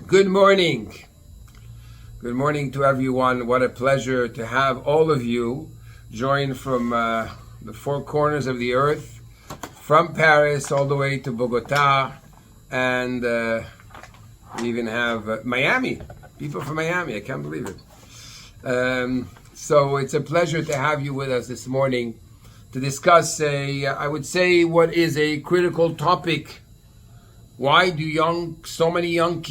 Good morning. Good morning to everyone. What a pleasure to have all of you join from the four corners of the earth, from Paris all the way to Bogota, and we even have Miami, people from Miami. I can't believe it. So it's a pleasure to have you with us this morning to discuss I would say, what is a critical topic. Why do so many young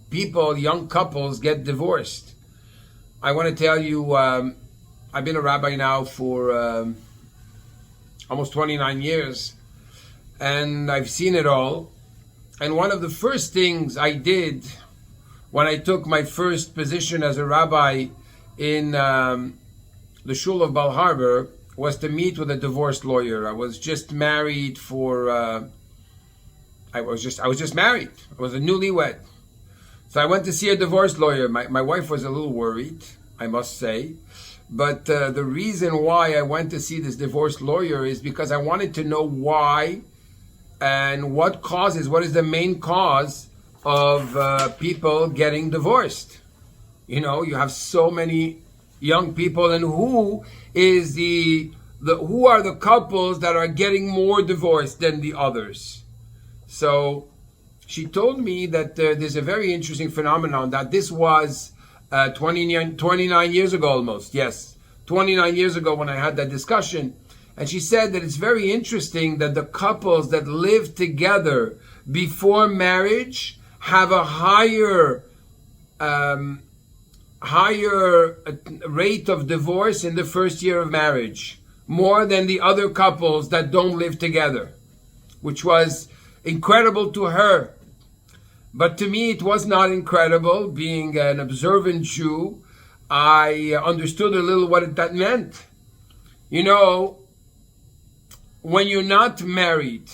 people, young couples get divorced? I want to tell you, I've been a rabbi now for almost 29 years, and I've seen it all. And one of the first things I did when I took my first position as a rabbi in the shul of Bal Harbor was to meet with a divorce lawyer. I was just married I was just married. I was a newlywed. So I went to see a divorce lawyer. My wife was a little worried, I must say. But the reason why I went to see this divorce lawyer is because I wanted to know why and what is the main cause of people getting divorced. You know, you have so many young people, and who are the couples that are getting more divorced than the others? So she told me that there's a very interesting phenomenon, that this was 29 years ago almost. Yes, 29 years ago when I had that discussion. And she said that it's very interesting that the couples that live together before marriage have a higher rate of divorce in the first year of marriage, more than the other couples that don't live together, which was incredible to her. But to me, it was not incredible. Being an observant Jew, I understood a little what that meant. You know, when you're not married,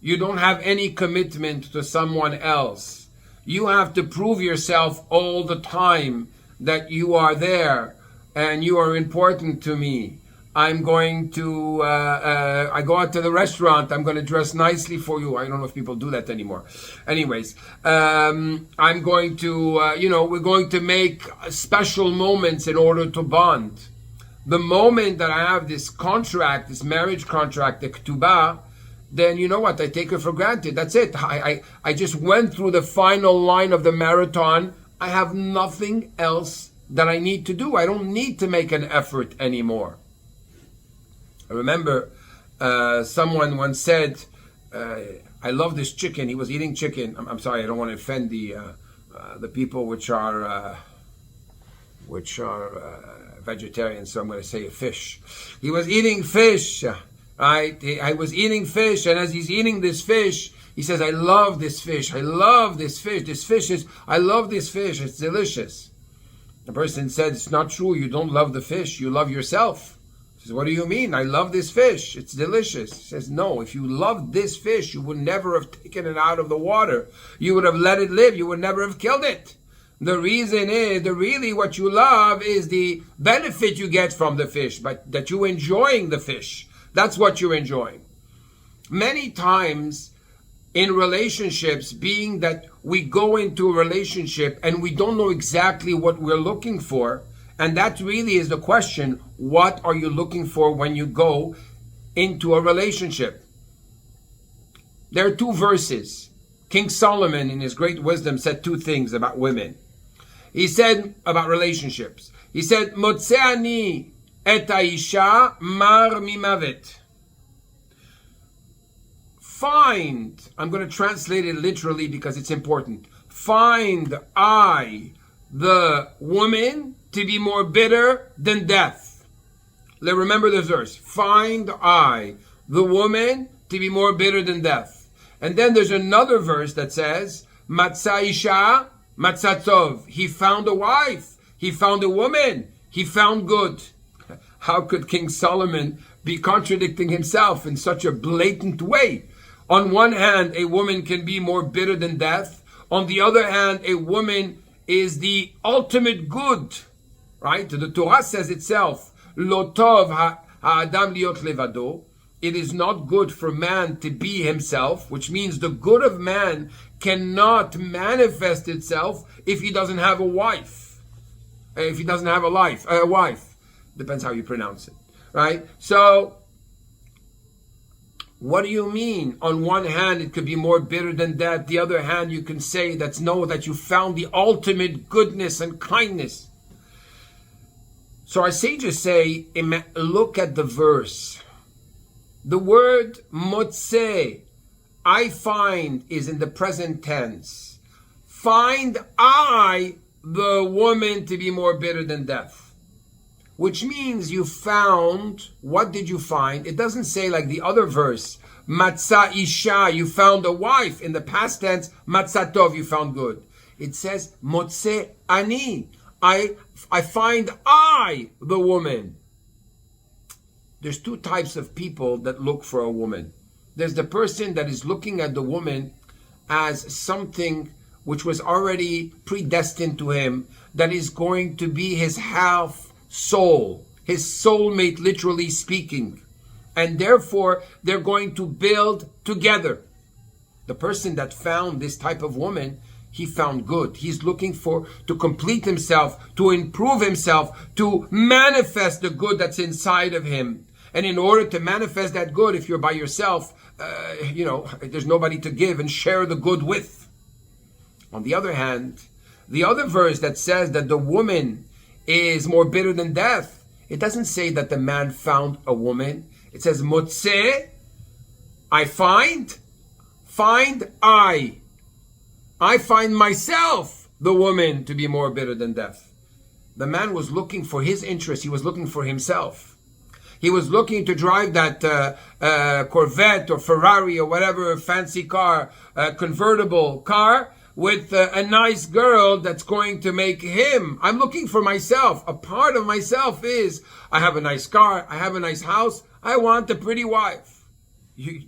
you don't have any commitment to someone else. You have to prove yourself all the time that you are there and you are important to me. I'm going to, I go out to the restaurant, I'm going to dress nicely for you. I don't know if people do that anymore. Anyways, I'm going to, we're going to make special moments in order to bond. The moment that I have this contract, this marriage contract, the ketubah, then you know what, I take it for granted. That's it. I just went through the final line of the marathon. I have nothing else that I need to do. I don't need to make an effort anymore. I remember someone once said, I love this chicken. He was eating chicken. I'm sorry, I don't want to offend the people which are vegetarians, so I'm going to say a fish. He was eating fish, right? I was eating fish, and as he's eating this fish, he says, I love this fish. I love this fish. I love this fish. It's delicious. The person said, it's not true. You don't love the fish. You love yourself. He says, what do you mean? I love this fish. It's delicious. He says, no, if you loved this fish, you would never have taken it out of the water. You would have let it live. You would never have killed it. The reason is, really what you love is the benefit you get from the fish, but that you're enjoying the fish. That's what you're enjoying. Many times in relationships, being that we go into a relationship and we don't know exactly what we're looking for, and that really is the question, what are you looking for when you go into a relationship? There are two verses. King Solomon, in his great wisdom, said two things about women. He said about relationships. He said, Motzeani et haisha mar mimavet. Find, I'm going to translate it literally because it's important. Find I, the woman, to be more bitter than death. Remember this verse. Find I, the woman, to be more bitter than death. And then there's another verse that says, Matzah isha, matzah tov. He found a wife. He found a woman. He found good. How could King Solomon be contradicting himself in such a blatant way? On one hand, a woman can be more bitter than death. On the other hand, a woman is the ultimate good. Right? The Torah says itself, Lo tov ha'adam liot levado. It is not good for man to be himself, which means the good of man cannot manifest itself if he doesn't have a wife. If he doesn't have a wife. Depends how you pronounce it, right? So, what do you mean? On one hand, it could be more bitter than that. The other hand, you can say that you found the ultimate goodness and kindness. So our sages say, look at the verse. The word motzeh, I find, is in the present tense. Find I the woman to be more bitter than death. Which means you found, what did you find? It doesn't say like the other verse, matzah isha, you found a wife. In the past tense, matzah tov, you found good. It says, motzeh ani, I find I the woman. There's two types of people that look for a woman. There's the person that is looking at the woman as something which was already predestined to him, that is going to be his half soul, his soulmate, literally speaking. And therefore, they're going to build together. The person that found this type of woman, he found good. He's looking to complete himself, to improve himself, to manifest the good that's inside of him. And in order to manifest that good, if you're by yourself, there's nobody to give and share the good with. On the other hand, the other verse that says that the woman is more bitter than death, it doesn't say that the man found a woman. It says, motzeh, I find I find myself, the woman, to be more bitter than death. The man was looking for his interest. He was looking for himself. He was looking to drive that Corvette or Ferrari or whatever fancy car, convertible car, with a nice girl that's going to make him. I'm looking for myself. A part of myself is, I have a nice car, I have a nice house, I want a pretty wife.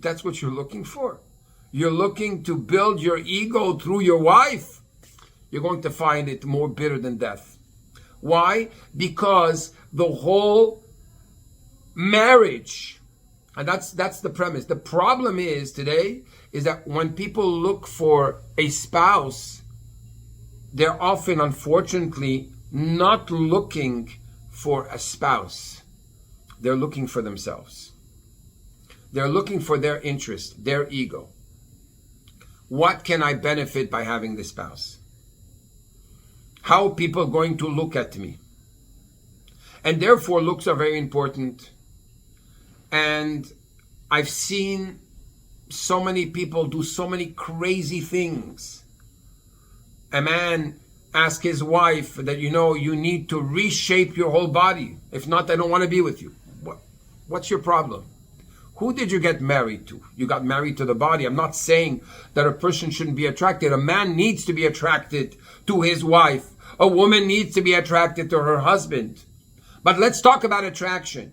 That's what you're looking for. You're looking to build your ego through your wife. You're going to find it more bitter than death. Why? Because the whole marriage, and that's the premise. The problem is today is that when people look for a spouse, they're often, unfortunately, not looking for a spouse. They're looking for themselves. They're looking for their interest, their ego. What can I benefit by having this spouse? How are people going to look at me? And therefore, looks are very important. And I've seen so many people do so many crazy things. A man asks his wife that, you need to reshape your whole body. If not, I don't want to be with you. What's your problem? Who did you get married to? You got married to the body. I'm not saying that a person shouldn't be attracted. A man needs to be attracted to his wife. A woman needs to be attracted to her husband. But let's talk about attraction.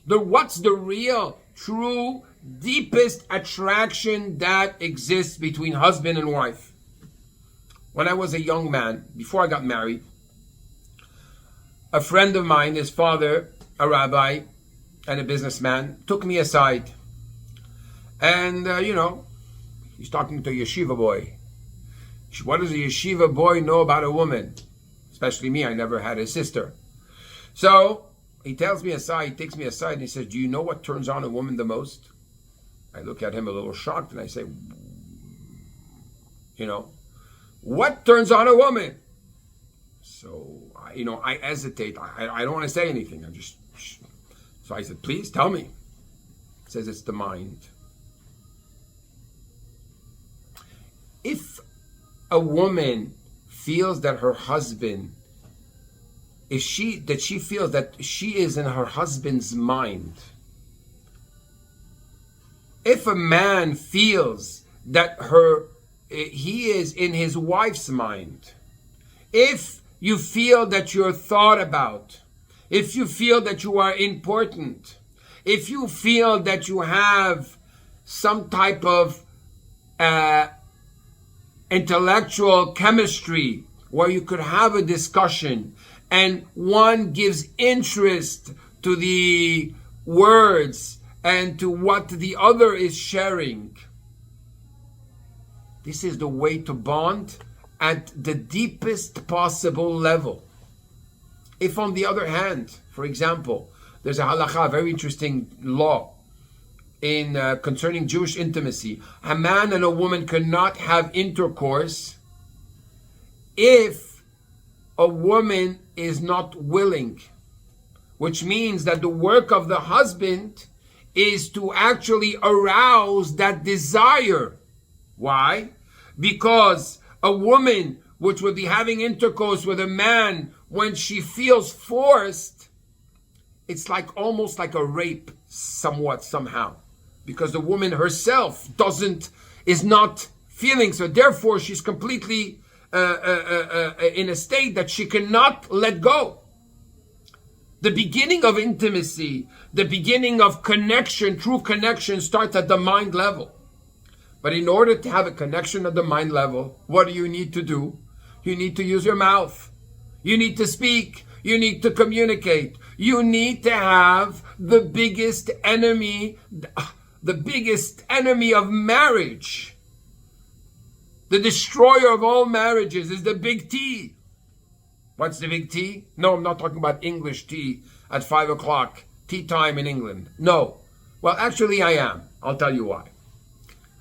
What's the real, true, deepest attraction that exists between husband and wife? When I was a young man, before I got married, a friend of mine, his father, a rabbi and a businessman, took me aside. And, he's talking to a yeshiva boy. What does a yeshiva boy know about a woman? Especially me, I never had a sister. So, he takes me aside and he says, do you know what turns on a woman the most? I look at him a little shocked and I say, what turns on a woman? So, I hesitate. I don't want to say anything. So I said, please tell me. He says, it's the mind. If a woman feels that her husband, she feels that she is in her husband's mind, if a man feels that he is in his wife's mind, if you feel that you're thought about, if you feel that you are important, if you feel that you have some type of intellectual chemistry where you could have a discussion and one gives interest to the words and to what the other is sharing, This is the way to bond at the deepest possible level. If on the other hand, for example, there's a halakha, a very interesting law in concerning Jewish intimacy. A man and a woman cannot have intercourse if a woman is not willing, which means that the work of the husband is to actually arouse that desire. Why? Because a woman which would be having intercourse with a man when she feels forced, it's like almost like a rape somewhat, somehow, because the woman herself is not feeling, so therefore she's completely in a state that she cannot let go. The beginning of intimacy, the beginning of connection, true connection, starts at the mind level. But in order to have a connection at the mind level, what do you need to do? You need to use your mouth. You need to speak. You need to communicate. You need to have the biggest enemy of marriage. The destroyer of all marriages is the big T. What's the big T? No, I'm not talking about English tea at 5 o'clock, tea time in England. No. Well, actually I am. I'll tell you why.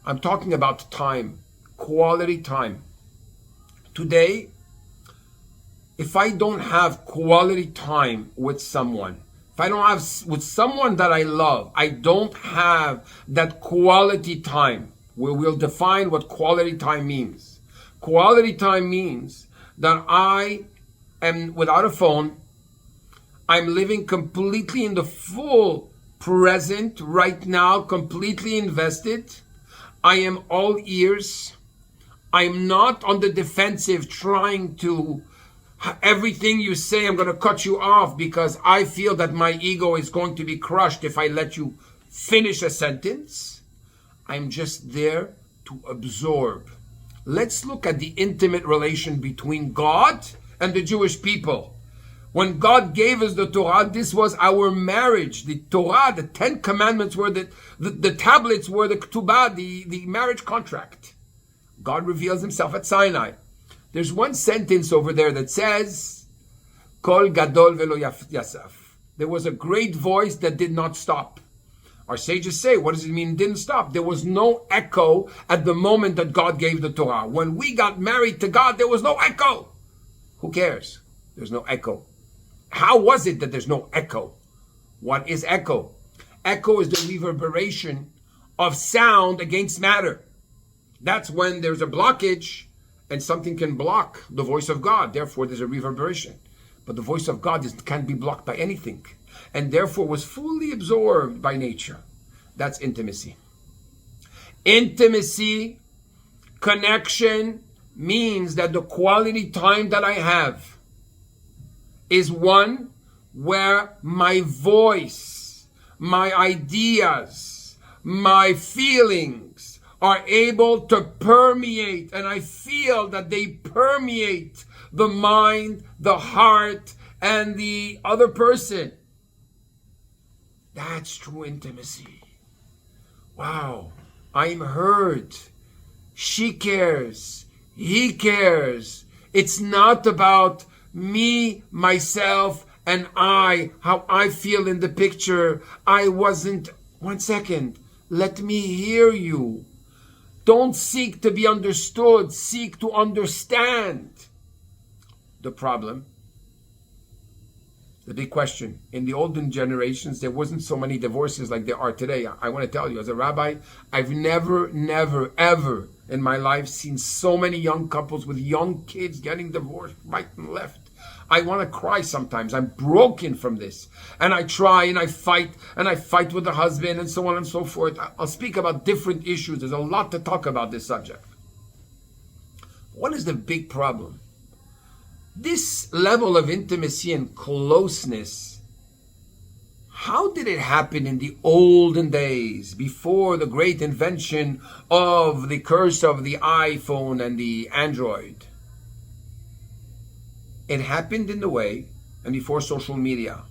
I'm talking about time, quality time. Today, if I don't have quality time with someone, if I don't have with someone that I love, I don't have that quality time. We'll define what quality time means. Quality time means that I am without a phone. I'm living completely in the full present right now, completely invested. I am all ears. I'm not on the defensive trying to, everything you say, I'm going to cut you off because I feel that my ego is going to be crushed if I let you finish a sentence. I'm just there to absorb. Let's look at the intimate relation between God and the Jewish people. When God gave us the Torah, this was our marriage. The Torah, the 10 Commandments were the tablets were the ketubah, the marriage contract. God reveals himself at Sinai. There's one sentence over there that says, Kol gadol velo yasaf. There was a great voice that did not stop. Our sages say, what does it mean didn't stop? There was no echo at the moment that God gave the Torah. When we got married to God, there was no echo. Who cares? There's no echo. How was it that there's no echo? What is echo? Echo is the reverberation of sound against matter. That's when there's a blockage and something can block the voice of God. Therefore, there's a reverberation. But the voice of God can't be blocked by anything. And therefore was fully absorbed by nature. That's intimacy. Intimacy, connection, means that the quality time that I have is one where my voice, my ideas, my feelings are able to permeate, and I feel that they permeate the mind, the heart, and the other person. That's true intimacy. Wow, I'm heard. She cares. He cares. It's not about me, myself, and I, how I feel in the picture. I wasn't, 1 second, let me hear you. Don't seek to be understood, seek to understand. The problem, the big question, in the olden generations, there wasn't so many divorces like there are today. I want to tell you, as a rabbi, I've never, ever in my life seen so many young couples with young kids getting divorced right and left. I want to cry sometimes. I'm broken from this. And I try and I fight with the husband and so on and so forth. I'll speak about different issues. There's a lot to talk about this subject. What is the big problem? This level of intimacy and closeness, how did it happen in the olden days before the great invention of the curse of the iPhone and the Android? It happened in the way, and before social media,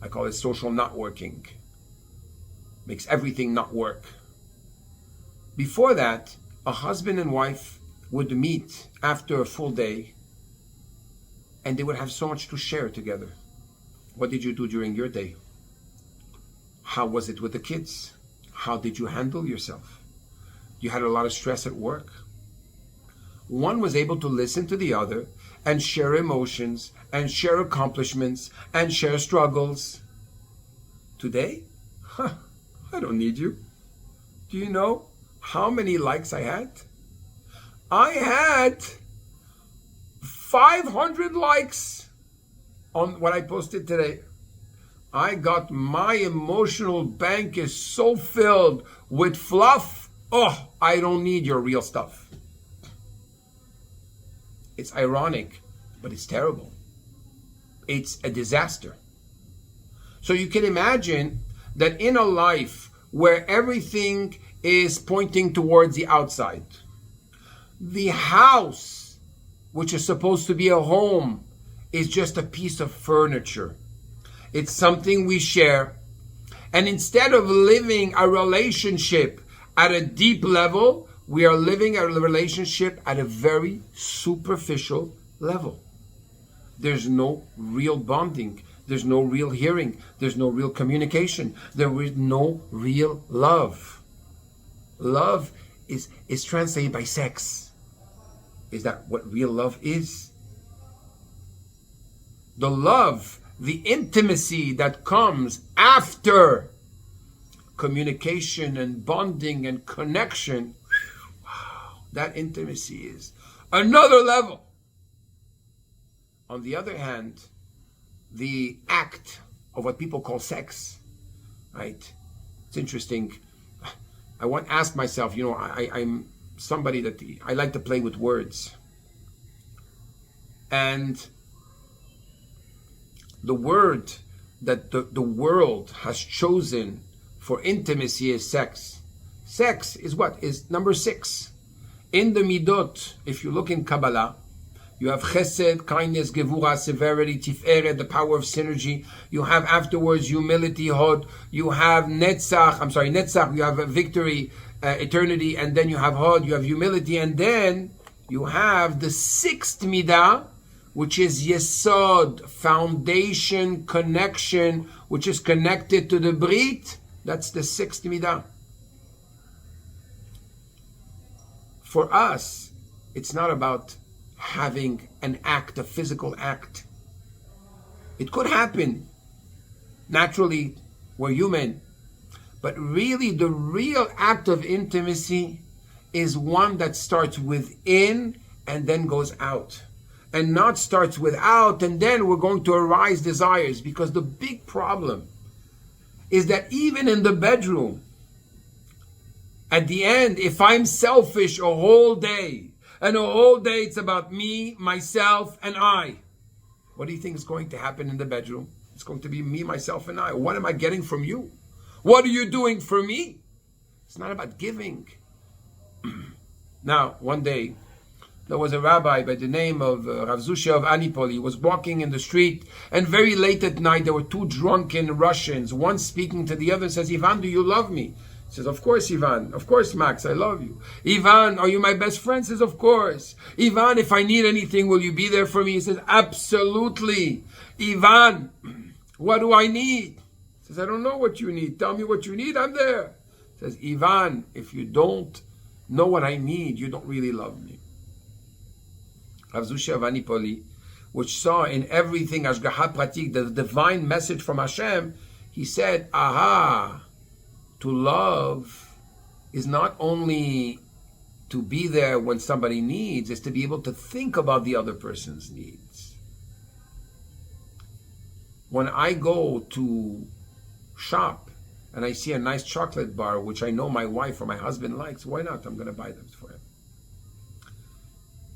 I call it social not working, makes everything not work. Before that, A husband and wife would meet after a full day and they would have so much to share together. What did you do during your day? How was it with the kids? How did you handle yourself? You had a lot of stress at work. One was able to listen to the other and share emotions and share accomplishments and share struggles. Today, I don't need you. Do you know how many likes I had? I had 500 likes on what I posted today. I got my emotional bank is so filled with fluff. Oh, I don't need your real stuff. It's ironic, but it's terrible. It's a disaster. So you can imagine that in a life where everything is pointing towards the outside, the house, which is supposed to be a home, is just a piece of furniture. It's something we share. And instead of living a relationship at a deep level, we are living a relationship at a very superficial level. There's no real bonding. There's no real hearing. There's no real communication. There is no real love. Love is translated by sex. Is that what real love is? The love, the intimacy that comes after communication and bonding and connection, wow, that intimacy is another level. On the other hand, the act of what people call sex, right? It's interesting. I want to ask myself, I'm somebody that I like to play with words. And the word that the world has chosen for intimacy is sex. Sex is what? Is number 6. In the Midot, if you look in Kabbalah, you have chesed, kindness, gevura, severity, tiferet, the power of synergy. You have afterwards humility, hod. You have netzach, you have victory, eternity, and then you have hod, you have humility, and then you have the 6th midah, which is yesod, foundation, connection, which is connected to the brit. That's the 6th midah. For us, it's not about having an act, a physical act. It could happen. Naturally, we're human. But really, the real act of intimacy is one that starts within and then goes out. And not starts without and then we're going to arise desires. Because the big problem is that even in the bedroom, at the end, if I'm selfish a whole day, and a whole day it's about me, myself, and I, what do you think is going to happen in the bedroom? It's going to be me, myself, and I. What am I getting from you? What are you doing for me? It's not about giving. Now, one day, there was a rabbi by the name of Rav Zusha of Anipol. He was walking in the street, and very late at night, there were 2 drunken Russians. One speaking to the other says, Ivan, do you love me? He says, of course, Ivan. Of course, Max, I love you. Ivan, are you my best friend? He says, of course. Ivan, if I need anything, will you be there for me? He says, absolutely. Ivan, what do I need? He says, I don't know what you need. Tell me what you need, I'm there. He says, Ivan, if you don't know what I need, you don't really love me. Rav Zusha of Anipoli, which saw in everything Ashgaha Pratik, the divine message from Hashem, he said, aha, to love is not only to be there when somebody needs, it's to be able to think about the other person's needs. When I go to shop and I see a nice chocolate bar, which I know my wife or my husband likes, why not? I'm going to buy them for him.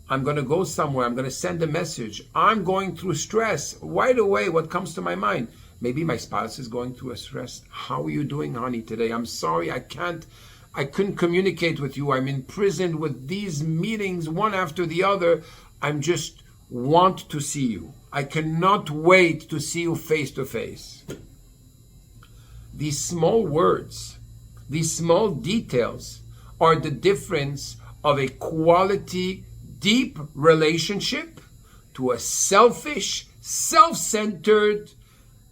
I'm going to go somewhere, I'm going to send a message. I'm going through stress. Right away, what comes to my mind? Maybe my spouse is going through a stress. How are you doing, honey, today? I'm sorry, I couldn't communicate with you. I'm imprisoned with these meetings, one after the other. I'm just want to see you. I cannot wait to see you face to face. These small words, these small details are the difference of a quality, deep relationship to a selfish, self-centered,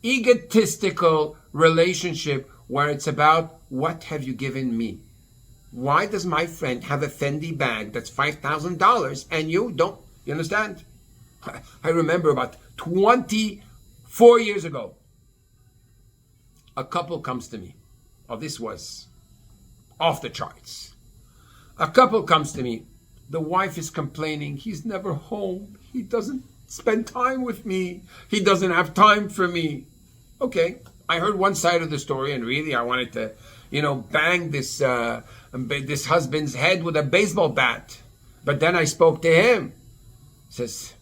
egotistical relationship where it's about, what have you given me? Why does my friend have a Fendi bag that's $5,000 and you don't? You understand? I remember about 24 years ago, a couple comes to me. Oh, this was off the charts. A couple comes to me. The wife is complaining, he's never home. He doesn't spend time with me. He doesn't have time for me. Okay, I heard one side of the story, and really I wanted to, bang this husband's head with a baseball bat. But then I spoke to him. He says,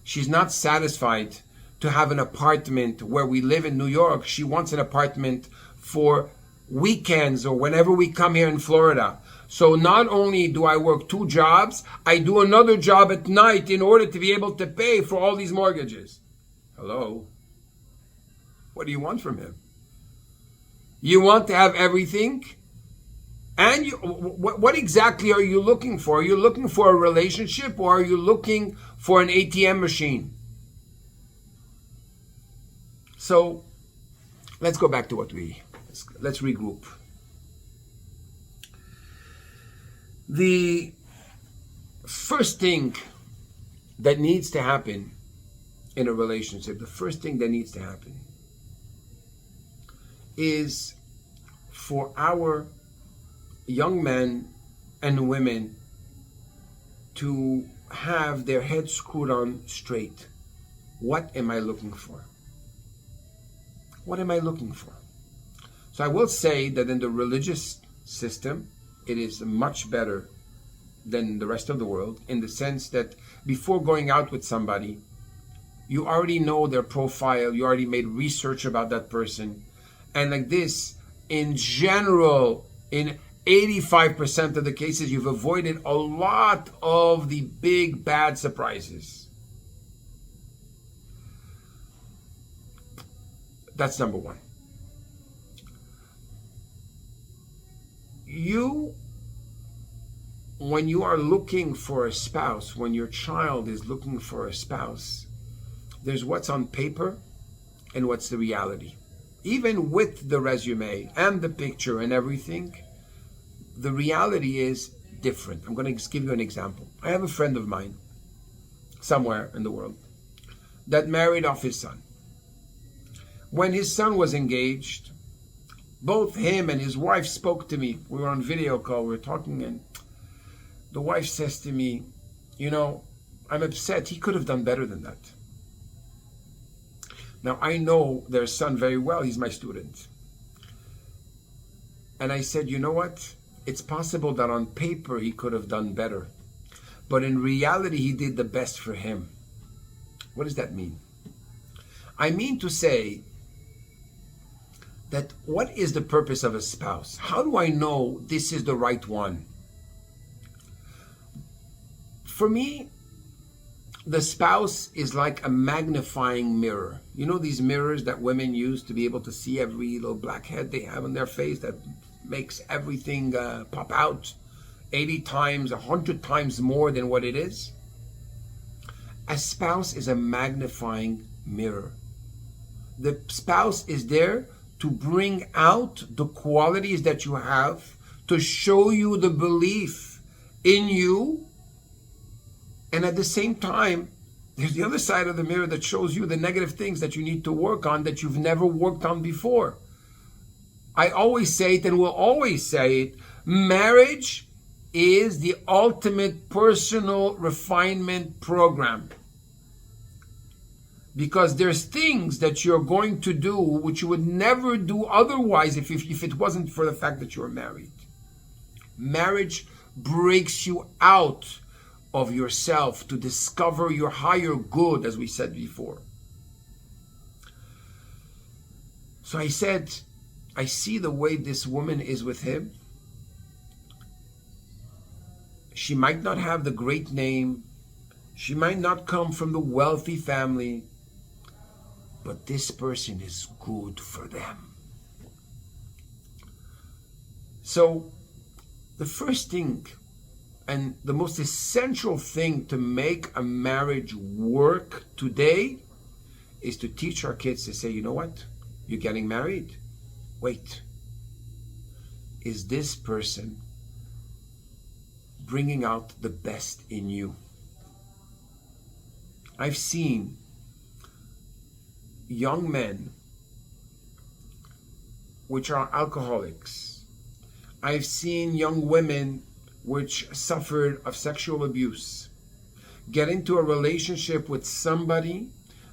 she's not satisfied to have an apartment where we live in New York. She wants an apartment for weekends or whenever we come here in Florida. So not only do I work 2 jobs, I do another job at night in order to be able to pay for all these mortgages. Hello? What do you want from him? You want to have everything? And what exactly are you looking for? Are you looking for a relationship, or are you looking for an ATM machine? So let's go back to let's regroup. The first thing that needs to happen in a relationship, the first thing that needs to happen is for our young men and women to have their heads screwed on straight. What am I looking for? What am I looking for? So I will say that in the religious system, it is much better than the rest of the world, in the sense that before going out with somebody, you already know their profile, you already made research about that person. And like this, in general, in 85% of the cases, you've avoided a lot of the big bad surprises. That's number one. When you are looking for a spouse, when your child is looking for a spouse, there's what's on paper and what's the reality. Even with the resume and the picture and everything, the reality is different. I'm going to just give you an example. I have a friend of mine somewhere in the world that married off his son. When his son was engaged, both him and his wife spoke to me. We were on video call, we were talking, and the wife says to me, I'm upset. He could have done better than that. Now, I know their son very well. He's my student. And I said, you know what? It's possible that on paper he could have done better. But in reality, he did the best for him. What does that mean? I mean to say that what is the purpose of a spouse? How do I know this is the right one? For me, the spouse is like a magnifying mirror. You know these mirrors that women use to be able to see every little blackhead they have on their face that makes everything pop out 80 times, 100 times more than what it is? A spouse is a magnifying mirror. The spouse is there to bring out the qualities that you have, to show you the belief in you. And at the same time, there's the other side of the mirror that shows you the negative things that you need to work on that you've never worked on before. I always say it and will always say it. Marriage is the ultimate personal refinement program. Because there's things that you're going to do which you would never do otherwise if it wasn't for the fact that you're married. Marriage breaks you out of yourself to discover your higher good, as we said before. So I said, I see the way this woman is with him. She might not have the great name. She might not come from the wealthy family. But this person is good for them. So the first thing And the most essential thing to make a marriage work today is to teach our kids to say, you know what? You're getting married. Wait. Is this person bringing out the best in you? I've seen young men which are alcoholics. I've seen young women which suffered of sexual abuse get into a relationship with somebody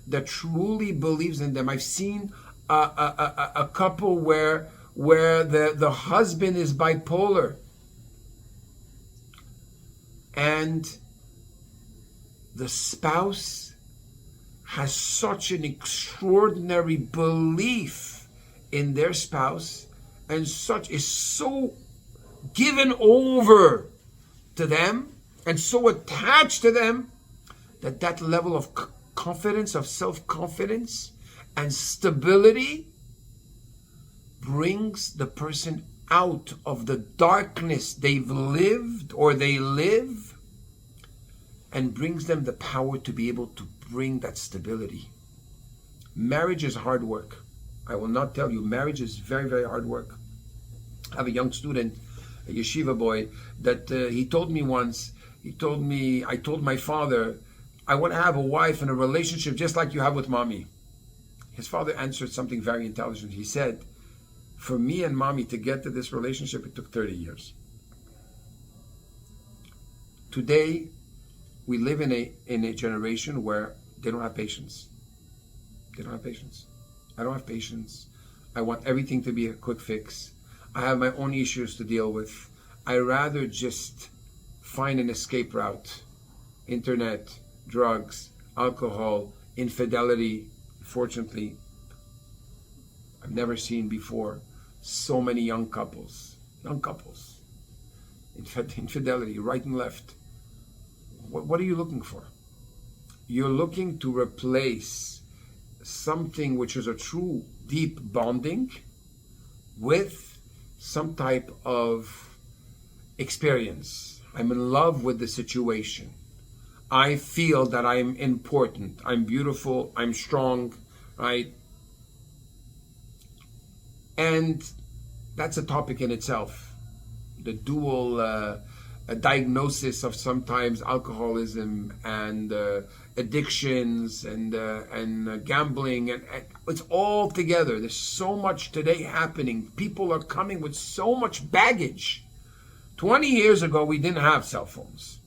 that truly believes in them. I've seen a couple where the husband is bipolar and the spouse has such an extraordinary belief in their spouse and is so given over to them and so attached to them that level of confidence, of self-confidence and stability brings the person out of the darkness they've lived or they live and brings them the power to be able to bring that stability. Marriage is hard work. I will not tell you, marriage is very, very hard work. I have a young student, a yeshiva boy, that he told me once, I told my father, I want to have a wife and a relationship just like you have with mommy. His father answered something very intelligent. He said, for me and mommy to get to this relationship, it took 30 years. Today, we live in a generation where they don't have patience. They don't have patience. I don't have patience. I want everything to be a quick fix. I have my own issues to deal with. I rather just find an escape route. Internet, drugs, alcohol, infidelity. Fortunately, I've never seen before so many young couples. Infidelity, right and left. What are you looking for? You're looking to replace something which is a true deep bonding with some type of experience. I'm in love with the situation. I feel that I'm important. I'm beautiful. I'm strong, right? And that's a topic in itself. The dual a diagnosis of sometimes alcoholism and addictions and gambling and it's all together. There's so much today happening. People are coming with so much baggage. 20 years ago, we didn't have cell phones.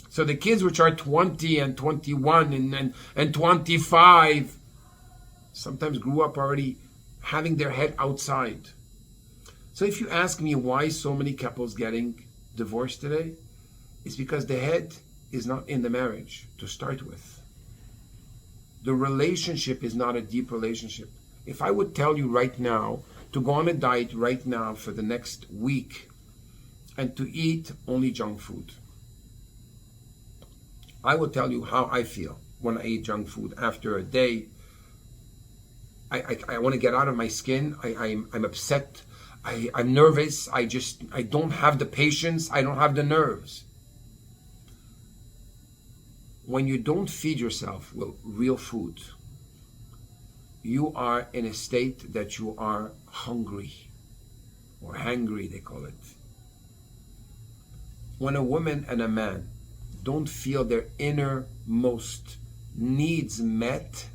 So the kids which are 20 and 21 and 25 sometimes grew up already having their head outside. So if you ask me why so many couples getting divorced today, it's because the head is not in the marriage to start with. The relationship is not a deep relationship. If I would tell you right now to go on a diet right now for the next week and to eat only junk food, I will tell you how I feel when I eat junk food after a day. I want to get out of my skin. I'm upset. I'm nervous. I don't have the patience. I don't have the nerves. When you don't feed yourself with real food, you are in a state that you are hungry or hangry, they call it. When a woman and a man don't feel their innermost needs met,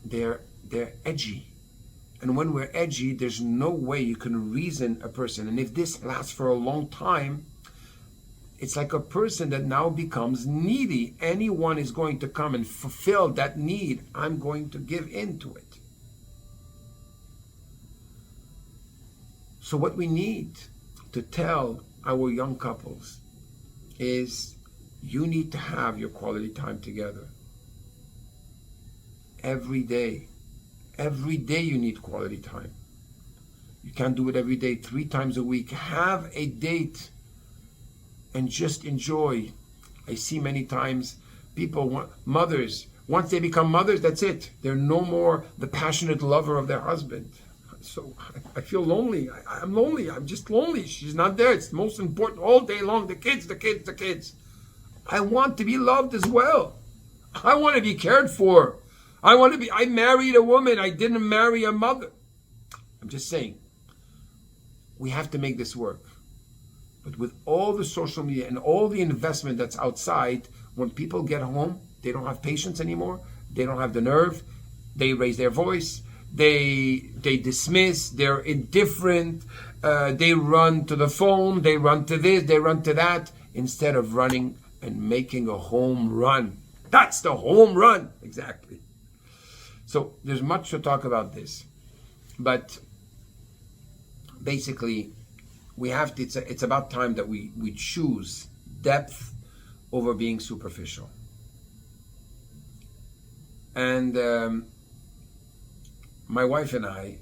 they're edgy. And when we're edgy, there's no way you can reason a person. And if this lasts for a long time, it's like a person that now becomes needy. Anyone is going to come and fulfill that need. I'm going to give in to it. So what we need to tell our young couples is you need to have your quality time together. Every day. Every day you need quality time. You can't do it every day, 3 times a week. Have a date and just enjoy. I see many times people, mothers, once they become mothers, that's it. They're no more the passionate lover of their husband. So I feel lonely. I'm lonely. I'm just lonely. She's not there. It's the most important all day long. The kids, the kids, the kids. I want to be loved as well. I want to be cared for. I married a woman. I didn't marry a mother. I'm just saying, we have to make this work. But with all the social media and all the investment that's outside, when people get home, they don't have patience anymore. They don't have the nerve. They raise their voice. They dismiss. They're indifferent. They run to the phone. They run to this. They run to that. Instead of running and making a home run. That's the home run. Exactly. So there's much to talk about this. But basically, we have to, it's about time that we choose depth over being superficial. And my wife and I,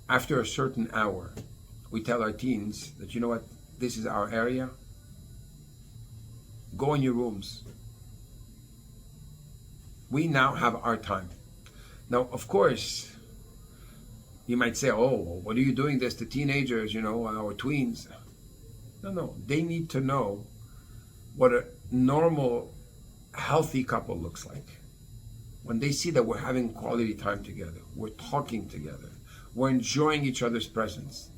after a certain hour, we tell our teens that, you know what, this is our area. Go in your rooms. We now have our time. Now, of course, you might say, oh, what are you doing this to teenagers, or tweens? No. They need to know what a normal, healthy couple looks like. When they see that we're having quality time together, we're talking together, we're enjoying each other's presence,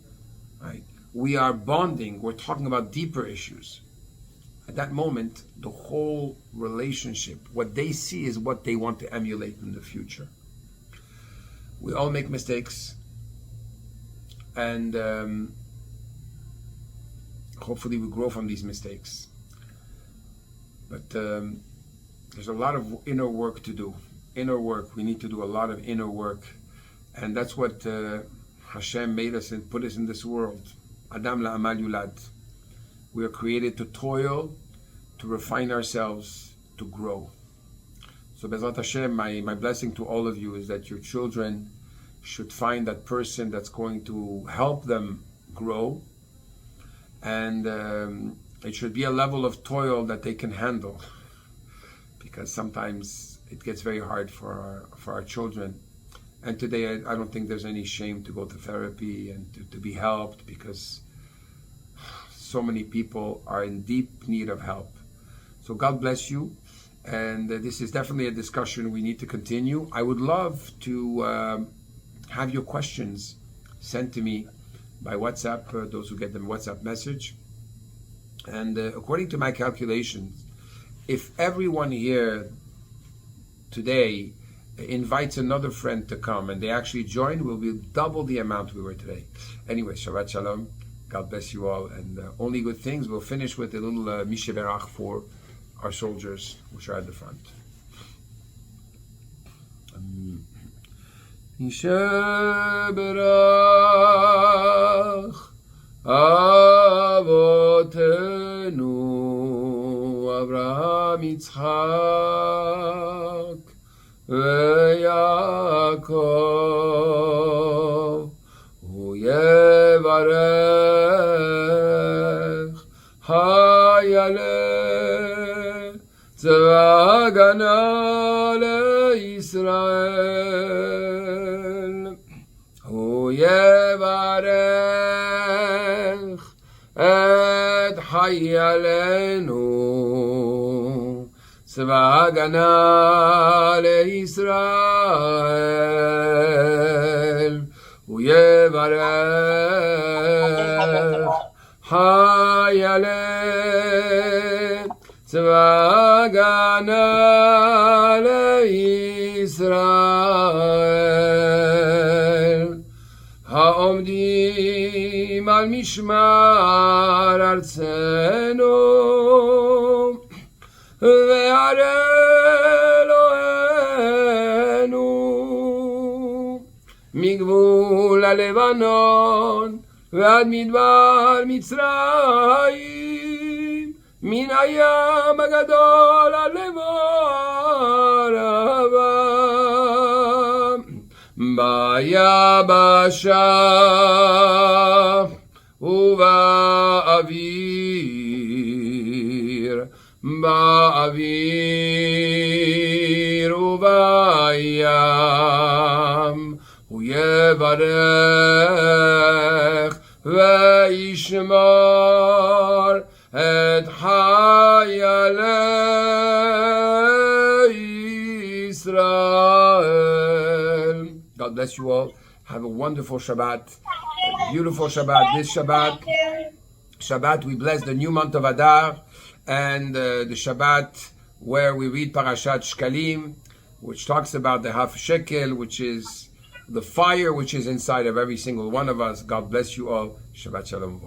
right? We are bonding, we're talking about deeper issues. At that moment, the whole relationship, what they see is what they want to emulate in the future. We all make mistakes, and hopefully we grow from these mistakes. But there's a lot of inner work to do. Inner work. We need to do a lot of inner work, and that's what Hashem made us and put us in this world. Adam la'amal yulad. We are created to toil, to refine ourselves, to grow. So Bezrat Hashem, my blessing to all of you is that your children should find that person that's going to help them grow, and it should be a level of toil that they can handle, because sometimes it gets very hard for our children. And today I don't think there's any shame to go to therapy and to be helped, because so many people are in deep need of help. So God bless you. And this is definitely a discussion we need to continue. I would love to have your questions sent to me by WhatsApp, those who get the WhatsApp message. And according to my calculations, if everyone here today invites another friend to come and they actually join, we'll be double the amount we were today. Anyway, Shabbat Shalom. God bless you all. And only good things. We'll finish with a little Mishe Berach for our soldiers, which are at the front. Mishe Berach Avotenu Avraham Yitzchak Yaakov Uyevarech Hayale Tzvagana leYisrael Uyevarech Et Hayalenu Tzvagana leYisrael Uyevarech Hayale Tzvagana leYisrael Ha'omdim al mishmar artzenu ve'ar Elohenu migvul ha'Levanon ve'ad midbar Mitzrayim min hayam hagadol ha'levarava bayabasha uba'avir ba'avir ubayam uye Yevarech ve'yishmar et chayalei Israel. God bless you all. Have a wonderful Shabbat, a beautiful Shabbat. This Shabbat, we bless the new month of Adar, and the Shabbat where we read Parashat Shkalim, which talks about the half shekel, which is the fire which is inside of every single one of us. God bless you all. Shabbat Shalom.